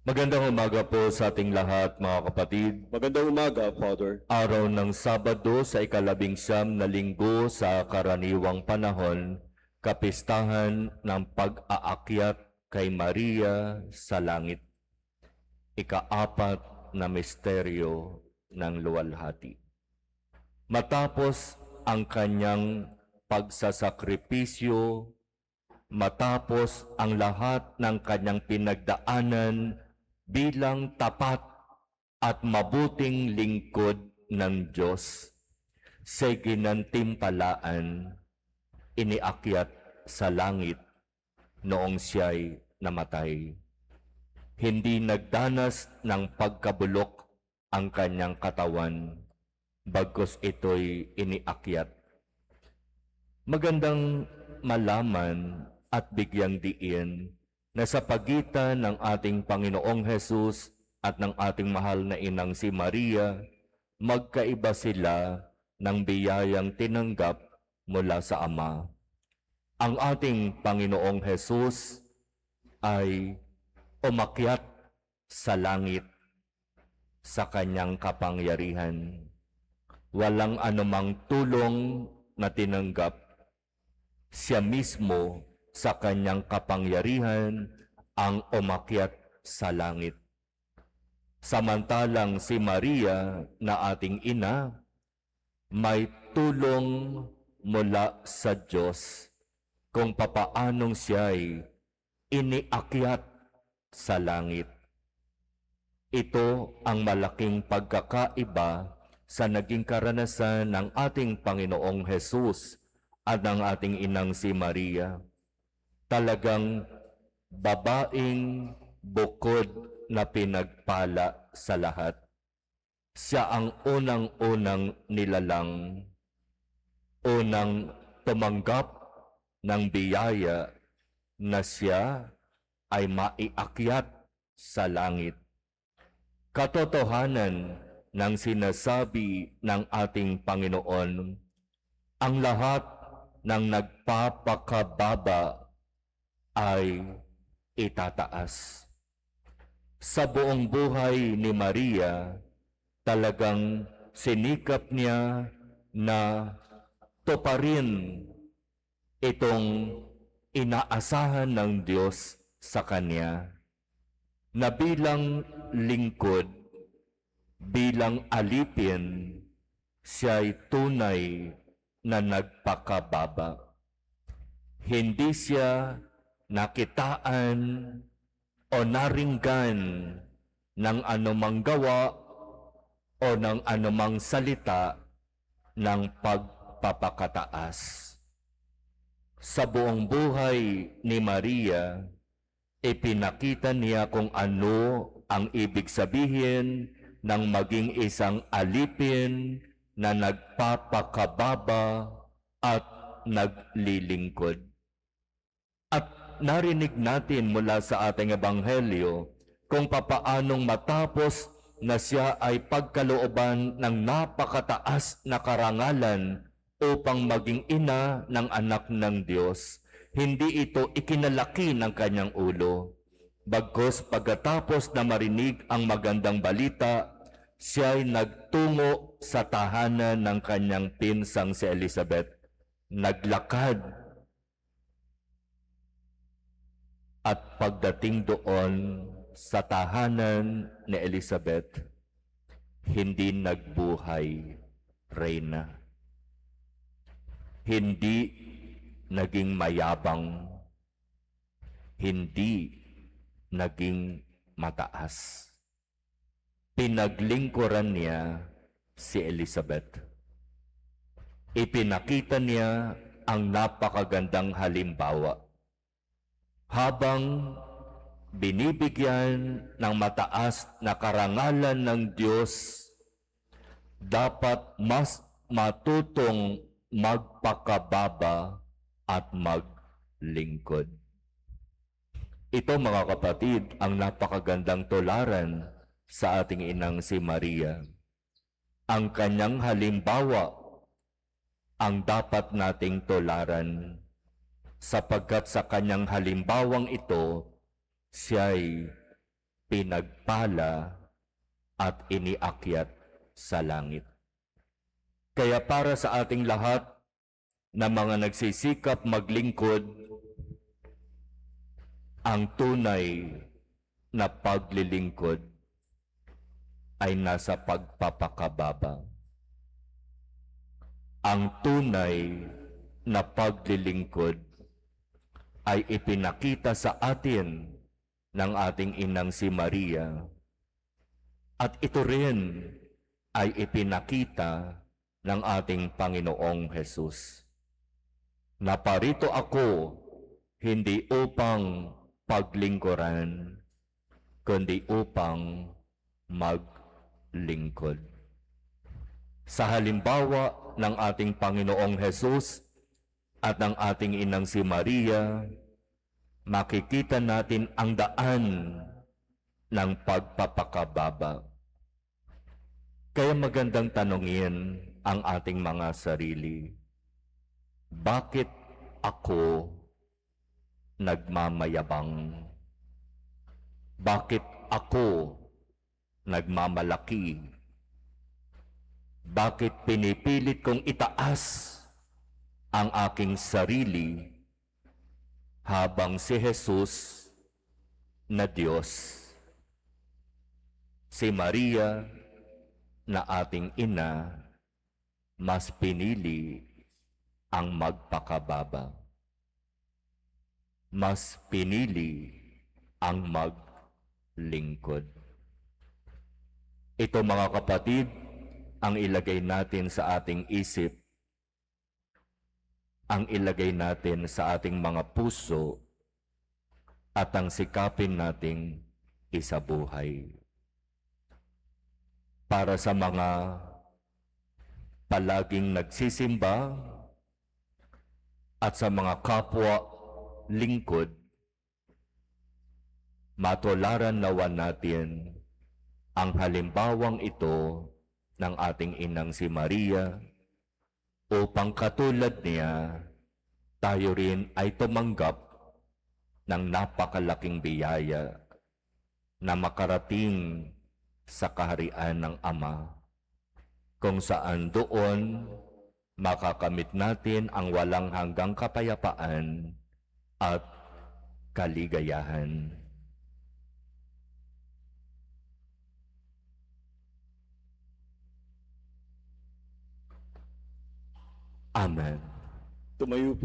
Magandang umaga po sa ating lahat, mga kapatid. Magandang umaga, Father. Araw ng Sabado sa ika-11 na linggo sa karaniwang panahon, kapistahan ng pag-aakyat kay Maria sa langit. Ika-4 na misteryo ng luwalhati. Matapos ang kanyang pagsasakripisyo, matapos ang lahat ng kanyang pinagdaanan bilang tapat at mabuting lingkod ng Diyos, sa ginantimpalaan, iniakyat sa langit noong siya'y namatay. Hindi nagdanas ng pagkabulok ang kanyang katawan, bagkus ito'y iniakyat. Magandang malaman at bigyang diin na sa pagitan ng ating Panginoong Hesus at ng ating mahal na inang si Maria, magkaiba sila ng biyayang tinanggap mula sa Ama. Ang ating Panginoong Hesus ay umakyat sa langit sa kanyang kapangyarihan. Walang anumang tulong na tinanggap. Siya mismo sa kanyang kapangyarihan ang umakyat sa langit. Samantalang si Maria na ating ina, may tulong mula sa Diyos kung papaanong siya'y iniakyat sa langit. Ito ang malaking pagkakaiba sa naging karanasan ng ating Panginoong Hesus at ng ating inang si Maria. Talagang babaeng bukod na pinagpala sa lahat. Siya ang unang-unang nilalang, unang tumanggap ng biyaya na siya ay maiakyat sa langit. Katotohanan ng sinasabi ng ating Panginoon, ang lahat ng nagpapakababa ay itataas. Sa buong buhay ni Maria, talagang sinikap niya na tuparin itong inaasahan ng Diyos sa kanya, na bilang lingkod, bilang alipin, siya'y tunay na nagpakababa. Hindi siya nakitaan o naringgan ng anumang gawa o ng anumang salita ng pagpapakataas. Sa buong buhay ni Maria, ipinakita niya kung ano ang ibig sabihin ng maging isang alipin na nagpapakababa at naglilingkod. At narinig natin mula sa ating ebanghelyo kung papaanong matapos na siya ay pagkalooban ng napakataas na karangalan upang maging ina ng anak ng Diyos, hindi ito ikinalaki ng kanyang ulo. Bagkus pagkatapos na marinig ang magandang balita, siya ay nagtungo sa tahanan ng kanyang pinsang si Elizabeth. Naglakad. At pagdating doon sa tahanan ni Elizabeth, hindi nagbuhay reyna. Hindi naging mayabang, hindi naging mataas. Pinaglingkuran niya si Elizabeth. Ipinakita niya ang napakagandang halimbawa. Habang binibigyan ng mataas na karangalan ng Diyos, dapat mas matutong magpakababa at maglingkod. Ito mga kapatid, ang napakagandang tularan sa ating inang si Maria. Ang kanyang halimbawa ang dapat nating tularan, sapagkat sa kanyang halimbawang ito, siya'y pinagpala at iniakyat sa langit. Kaya para sa ating lahat na mga nagsisikap maglingkod, ang tunay na paglilingkod ay nasa pagpapakababa. Ang tunay na paglilingkod ay ipinakita sa atin ng ating inang si Maria. At ito rin ay ipinakita ng ating Panginoong Hesus. Naparito ako hindi upang paglingkuran, kundi upang maglingkod. Sa halimbawa ng ating Panginoong Hesus at ng ating inang si Maria, makikita natin ang daan ng pagpapakababa. Kaya magandang tanungin ang ating mga sarili. Bakit ako nagmamayabang? Bakit ako nagmamalaki? Bakit pinipilit kong itaas ang aking sarili habang si Jesus na Diyos, si Maria na ating ina, mas pinili ang magpakababa. Mas pinili ang maglingkod. Ito mga kapatid, ang ilagay natin sa ating isip, ang ilagay natin sa ating mga puso, at ang sikapin nating isabuhay. Para sa mga palaging nagsisimba at sa mga kapwa lingkod, matularan nawa natin ang halimbawang ito ng ating inang si Maria upang katulad niya, tayo rin ay tumanggap ng napakalaking biyaya na makarating sa kaharian ng Ama, kung saan doon makakamit natin ang walang hanggang kapayapaan at kaligayahan. Amen. Tumayo po.